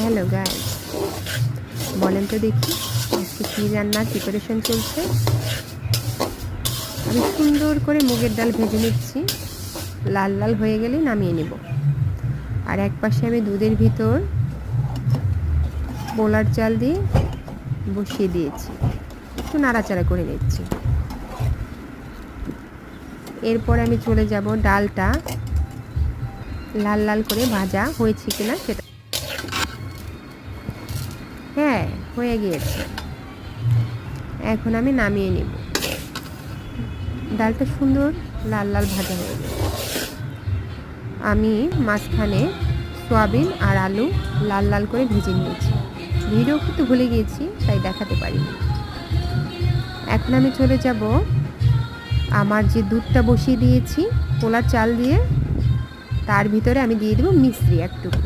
Hello guys, বলেন তো দেখি আজকে কী রান্নার প্রিপারেশন চলছে। আমি সুন্দর করে মুগের ডাল ভেজে নিচ্ছি, লাল লাল হয়ে গেলেই নামিয়ে নেব। আর এক পাশে আমি দুধের ভিতর পোলার চাল দিয়ে বসিয়ে দিয়েছি, একটু নাড়াচাড়া করে নিচ্ছি। এরপর আমি চলে যাব ডালটা লাল লাল করে ভাজা হয়েছে কিনা সেটা। হ্যাঁ, হয়ে গিয়েছে। এখন আমি নামিয়ে নেব। ডালটা সুন্দর লাল লাল ভাজা হয়ে গেছে। আমি মাঝখানে সয়াবিন আর আলু লাল লাল করে ভেজে নিয়েছি। ভিডিও করতে ভুলে গিয়েছি, তাই দেখাতে পারিনি। এখন আমি চলে যাব আমার যে দুধটা বসিয়ে দিয়েছি পোলার চাল দিয়ে, তার ভিতরে আমি দিয়ে দেবো মিশ্রি এক টুকরো।